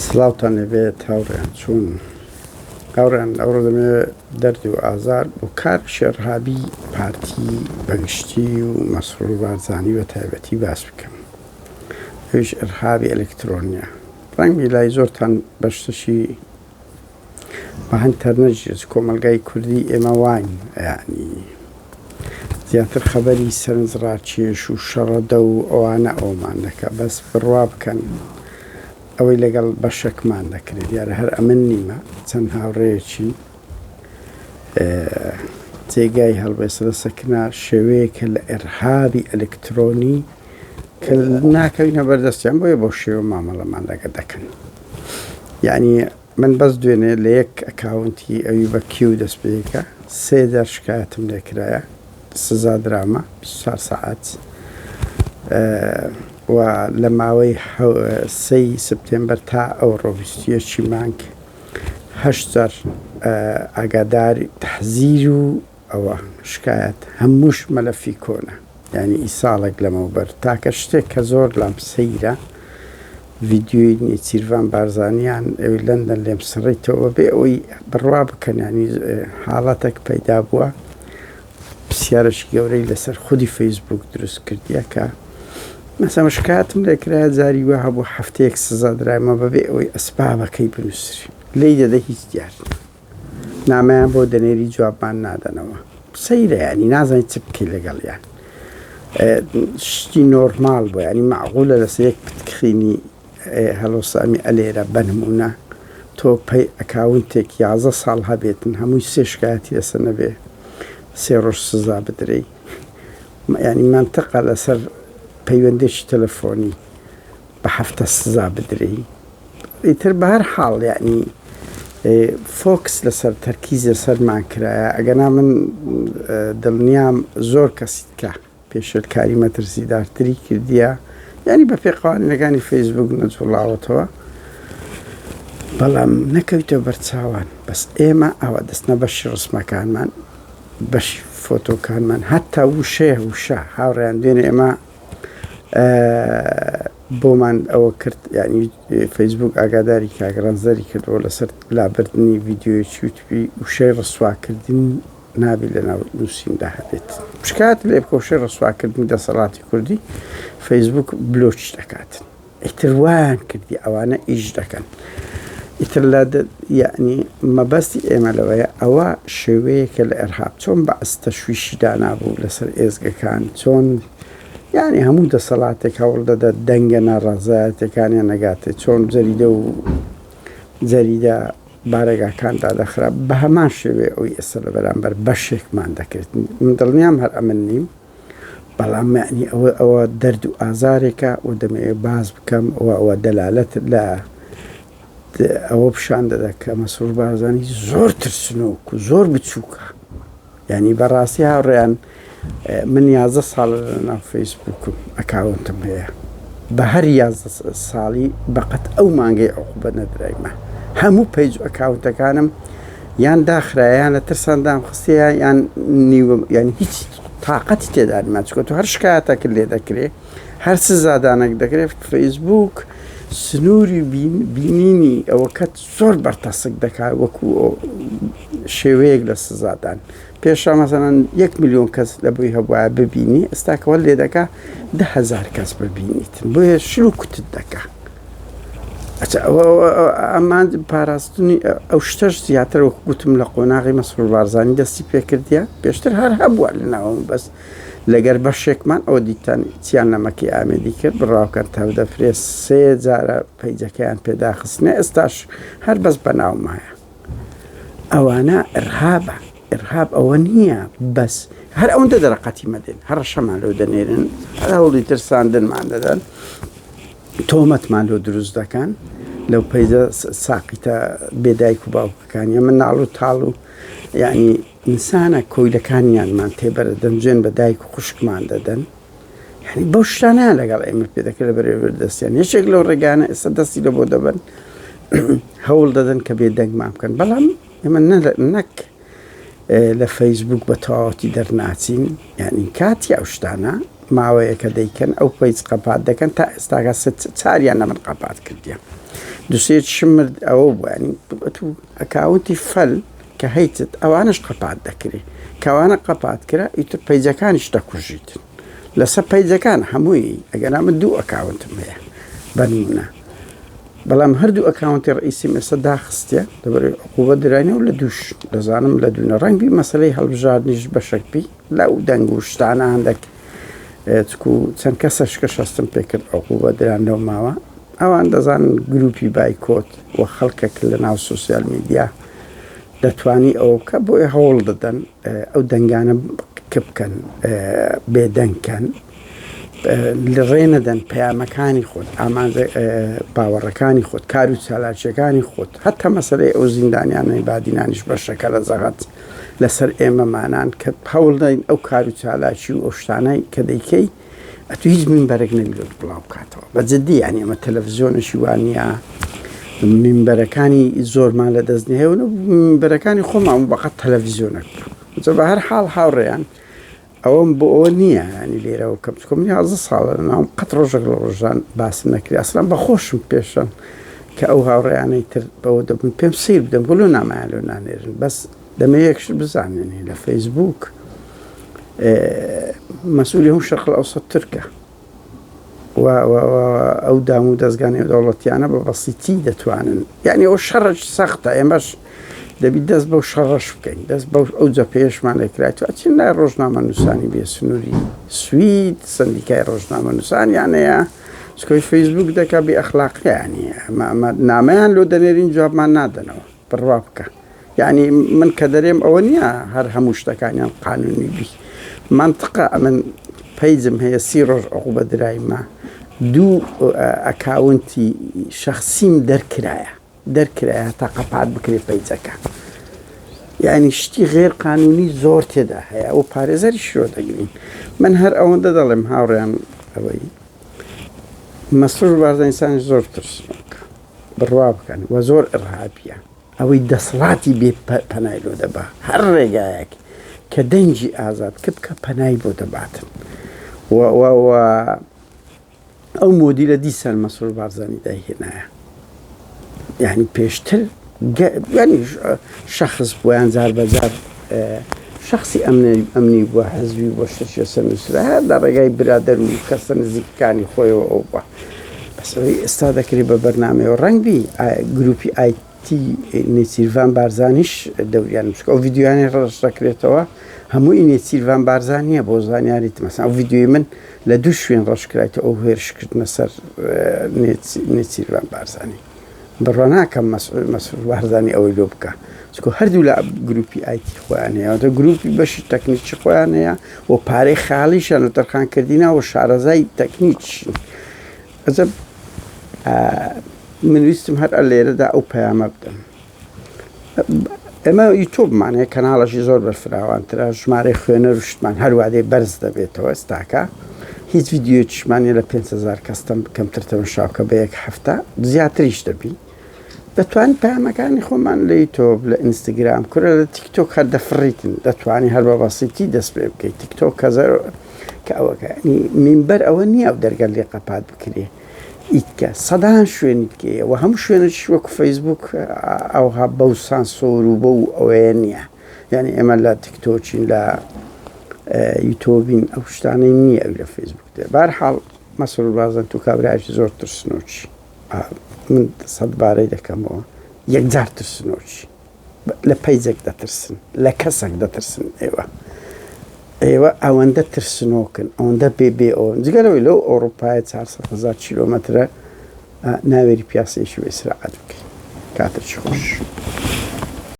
سڵاوتان لەبێت هاوڕێیان چوون هاوڕێیان ئەوڕۆ دەمێ دەرد و ئازار بۆ کار شێڕهابی پارتی بەگشتی و مەسڕوور بارزانی بە تایبەتی باس بکەم. ئەویش ئەرهابی ئەلکترۆنیە. ڕەنگی لای زۆرتان بەشتشی بە ئینتەرنێت کۆمەلگای کوردی ئێمە واین یعنی زیاتر خەبەری سەرنجڕاکێش و شەڕەدە و ئەوانە ئەومان دەکە بەس بڕوا بکەن ئەوەی لەگەڵ بەشێکمان دەکرێت دیارە هەر ئەمن نیمە چەند هاوڕێیەکی جێگای هەڵبێسە لە سەکنا شێوەیەکە لە ئەرهابی ئەلکترۆنی کە ناکەوینە بەردەستیان بۆیە بۆ شێوە مامەڵەمان لەگە دەکەن. یعنی من بەس دوێنێ لە یەک ئەکاونتی ئەوی بە کیو دەست پێیەکە 3 شکایەتم لێکرایە سزا درامە 24 ساعت و لە ماوەی 3 سپتێمبەر تا ئەوڕۆ 21 مانگ 8 ئاگاداری تەحزیر و ئەوە شکایەت هەمووش مەلەفی کۆنە یعنی ئیساڵێک لەمەوبەر تاکە شتێک کە زۆر لام سەیرە ڤیددیۆی نێچیروان بارزانیان ئەوی لەندەن لێم سڕیتەوە بێ ئەوی بڕوا بکەن ینی حاڵەتێک پەیدا بووە پرسیارەشی گەورەی لەسەر خودی فەیسبوک دروست کردیە کە مەسەڵەن شکایەتم لێکرایە جاری وە هەبوو هەفتەیەک سزا درایمە بەبێ ئەوەی ئەسبابەکەی بنووسری لی دەدە هیچ دیار نامەیان بۆ دەنێری جوابمان نادەنەوە سەیرە ینی نازانیت چ بکەی لەگەڵیان شتی نۆرمال بووە ینی معقولە لەسەر یەک پتکخینی هەڵۆسامی ئەلێرە بەنمونە تۆ پەی ئەکاونتێک 11 ساڵ هەبێتن هەمووی 3 شکایەتی لەسەر نەبێ 3 ڕۆژ سزا بدرێ ینی مانتەقە لەسەر پەیوەندێکی تەلەفۆنی بە 7 سزا بدرێ ئیتر بە هەر حاڵ یعنی فۆکس لەسەر تەرکیز لەسەرمان کرایە ئەگەنا من دڵنیام زۆر کەسی بکە پێشێلکاری مەترسیدارتری کردیە یعنی بە پێقوانینەکانی فەیسبوک نەجوڵاوەتەوە بەڵام نەکەویتەوە بەرچاوان بەس ئێمە ئەوە دەستنە بەشی ڕسمەکانمان بەشی فۆتۆکانمان هەتا وشەیە وشە هاوڕێیان دوێنێ ئێمە بۆمان ئەوە کرد ینی فەیسبوک ئاگاداری کاگرانزەری کردەوە لەسەر لابردنی ڤیددیۆیەکی یوتیوبی وشەی ڕسواکردن نابی لە ناو نووسیندا هەبێت شکات لێ بکە وشەی ڕسواکردنی دەسەڵاتی کوردی فەیسبوک بلۆچ دەکاتن ئیتر وایان کردی ئەوانە ئیش دەکەن ئیتر لە یعنی مەبەستی ئێمە لەوەیە ئەوە شێوەیەکە لە ئەرهاب چۆن بە ئەستەشویشی دانابوو لەسەر ئێزگەکان چۆن یعنی هەموو دەسەڵاتێک هەوڵ دەدە دەنگە ناڕازایەتەکانیان نەگاتێت چۆن جەریدە و جەریدە بارێگاکاندا دەخرا بە هەمان شێوێ ئەوی ئێستا لە بەرامبەر بەشێکمان دەکرێت من دڵنیام هەر ئەمن نیم بەڵام یعنی ئەوە دەرد و ئازارێکە و دەمەوێت باز بکەم ئەوە دەلالەت لە ئەوە پیشان دەدا کە مەسڕوور بارزانی زۆر ترسنۆک و زۆر بچووکە یعنی بەڕاستی هاوڕێیان من 11 ساڵ لە ناو فەیسبووکم ئەکاونتم هەیە بە هەر 11 ساڵی بەقەت ئەو مانگەی عقوبە نەدرایمە هەموو پەیج ئەکاونتەکانم یان داخرایان لە ترساندام خستەیە یان نیوە ینی هیچ تااقەتی تێدانیمان چکۆ تو هەر شکایەتەکە لێ دەکرێت هەر سزادانێک دەکرێت فەیسبوک سنووری بینینی ئەوە کەت زۆر بەرتەسک دەکات وەکو شێوەیەک لە سزادان پێشە مەسەڵەن 1 ملیۆن کەس لە بۆی هەبووە ببینی ئێستاکەوە لێ دەکا 10,000 کەس ببینیتن بۆیە شلو کوتت دەکا ئەمان پاراستنی ئەو شتەش زیاتر وەکو گوتم لە قۆناغی مەسڕوور بارزانی دەستی پێکردیە پێشتر هەر هەبووە لە ناوم بەس لەگەر بەشێکمان ئەو دیتان چیان لەمەکی ئامێدی کرد بڕاوکەن تا دەفرێت 3 جارە پەیجەکەیان پێداخستنێ ئێستاش هەر بەس بەناومایە ئەوانە ئەرهابە ئەرهاب ئەوە نییە بەس هەر ئەوەندە دەرەقەتی مەدەن هەر شەمان لەو دەنێرن هەر هەوڵی ترساندنمان دەدەن تۆمەتمان لۆ دروست دەکەن لەو پەیدە ساقیتە بێدایک و باوکەکانی من ناڵ و تاڵ و یعنی ئینسانە کۆیلەکانیانمان تێبەرە دەمجێن بە دایک و خوشکمان دەدەن یعنی بەو شتانیان لەگەڵ ئێمە پێدەکرد لە بەرێوەردەستیان یەکێک لەو ڕێگانە ئێستا دەستی لە بۆ دەبن هەوڵ دەدەن کە بێدەنگمان بکەن بەڵام ئێمە نەک لە فەیسبوک بە تەواوەتی دەرناچین یعنی کاتی ئەو شتانە ماوەیەکە دەیکەن ئەو پەیج قەپات دەکەن تا ئێستاگە چاریان نە من قەپات کردیە دوسێت شمرد ئەوە بوانی تو ئەکاونتی فەل کە هەیتت ئەوانش قەپات دەکرێت کەوانە قەپات کرا ئیتر پەیجەکانیش دەکوژیتن لەسەر پەیجەکان هەمووی ئەگەر ئەمە دوو ئەکاونتم هەیە بەنمونە بەڵام هەردوو ئەکاونتی ڕئیسیم ئێستا داخستە دەبەرێت عقوبە درانیە و لە دووش دەزانم لە دوونە ڕەنگبی مەسەلەی هەڵبژاردنیش بەشێکبی لەو دەنگ و شتانە هەندێک چەند کەسەش کە شەستم پێکرد عقوبە درانەوە ماوە ئەوان دەزانن گروپی بایکۆت و خەڵکێک لە ناو سوسیال میدیا دەتوانی ئەو کە بۆی هەوڵ دەدەن ئەو دەنگانە کە بکەن بێدەنگکەن لە ڕێنەدەن پەیامەکانی خۆت ئامانجە باوەڕەکانی خۆت کار و چالاکیەکانی خۆت هەتا مەسەلەی ئەو زیندانیانەی بادینانیش بەشەکە لە زەغەت لەسەر ئێمەمانان کە هەوڵ دەین ئەو کار و چالاکی و ئەو شتانەی کە دەیکەی ئەتو هیچ منبەرێک نەبیێت بڵاو بکاتەوە بەجددی یانی ئەمە تەلەڤیزیۆنێکی وانە منبەرەکانی زۆرمان لە دەستنی هەیە و منبەرەکانی خۆمان بەقەت تەلەڤیزیۆنێک بوو بە هەر حاڵ هاوڕێیان ئەوەم بۆ ئەوە نییە ینی لێرەوە کە بچکۆم 11 ساڵە ناوم قەت ڕۆژێک لە ڕۆژان باسم نەکری ئەسڵان بەخۆشم پێشەن کە ئەو هاوڕێیانەی تر بەوە دەبوون پێم سیر بدەم بۆ نامایان لێ نانێرن بەس دەمە یەکش بزانێنی لە فەیسبوک مەسئولی هەموو شەرق ئەوسەد تورکە ئەو دام و دەستگانی دەوڵەتیانە بە بەسیتی دەتوانن یعنی ئەو شەڕش سەختە ئێمەش دەبی دەست بەو شەڕەش بکەین دەست بەو ئەو جەپێشمان لێکرایەوە ئەچین لای ڕۆژنامە نووسانی بێ سنووری سوید سندیکای ڕۆژنامە نووسانیانەیە سکۆی فەیسبوک دەکا بێ ئەخلاقیانی نامەیان لۆ دەنێرین جوابمان نادەنەوە بڕوا بکە یعنی من کە دەرێم ئەوە نییە هەر هەموو شتەکانیان قانونی بی منطقە من پەیجم هەیە 30 ڕۆژ عقوبە درایمە دوو ئەکاونتی شەخسیم دەرکرایە تا قەپات بکرێت پەیجەکە یعنی شتی غێر قانونی زۆر تێدا هەیە ئەو پارێزەری شۆ دەگرین من هەر ئەوەندە دەڵێم هاوڕێیان ئەوەی مەسرور بارزانستانی زۆر ترسنۆکە بڕوا بکەن و زۆر ئڕهابیە ئەوەی دەسڵاتی بێ پەنای لۆ دەبا هەر ڕێگایەک کە دەنجی ئازاد کە بکە پەنای بۆ دەباتن ئەو مۆدی لە دیسان مەسرور بارزانی داهێنایە یعنی پێشتر ینی شەخص بۆیان جار بەجار شخصی ئەمنی بووە حەزبی بۆ شتێکی سەرنووسرا هەر لە ڕێگای برادەر و کەسە نزیکەکانی خۆیەوە ئەو بووە بەسەوەی ئێستا دەکرێت بە بەرنامەوە ڕەنگبی گروپی ئایتی نێچیروان بارزانیش دەوریان بچکە ئەو ڤیدیۆیانی ڕەش دەکرێتەوە هەمووی نێچیروان بارزانیە بۆ زانیاریت مەسەڵەن ئەو ڤیدیۆی من لە دوو شوێن ڕەشکرایەوە ئەو هێرشکردنە سەر نێچیروان بارزانی بڕوا ناکەم مەسرور بارزانی ئەوەی لۆ بکە چکۆ هەردوو لە گروپی ئایتی خۆیان هەیە گروپی بەشی تەکنیکی خۆیان هەیە و پارەی خاڵیشان و تەرخانکردینە و شارەزای تەکنیکشن ئەجە من ویستم هەر لێرەدا ئەو پەیامە بدەم ئێمە یوتیوبمان هەیە کەناڵەشی زۆر بەرفراوانترە ژمارەی خوێنەر و شتمان هەروادەی بەرز دەبێتەوە ئێستاکە هیچ ڤیدیۆیەکیشمانە لە 5,000 کەستم کەمتر تەماشاکە بە یەک هەفتە زیاتریش دەبی دەتوانین پەیامەکانی خۆمان لە یوتیوب لە ئینستاگرام کورە لە تیکتۆک هەر دەفڕیتن دەتوانی هەر بە بەسیتی دەست پێ بکەیت تیکتۆک کە ئەوەکانی مینبەر ئەوە نییە و دەرگەل لێ قەپات بکرێ ئیتکە سەدان شوێنی بکەیە و هەموو شوێنێکی وەکو فەیسبوک ئەوها بەو سانسۆر و بەو ئەوەیە نییە یعنی ئێمە لە تیکتۆچین لە یوتۆبین ئەو شتانەی نییە ئەو لە فەیسبوک دێ بەرحاڵ مەسرور بارزان تو کابراایکی زۆر ترسنۆکی من سەد بارەی دەکەمەوە یەکجار ترسنۆکی لە پەیجێک دەترسن لە کەسێک دەترسن ئێوە ئەوەندە ترسنۆکن ئەوەندە بێ ئەوە جگەرەوەی لەو ئەوروپایە 400,000 کیلۆمەترە ناوێری پیاسەیەکی وێ سرعەت بکەین کاتێکی خۆش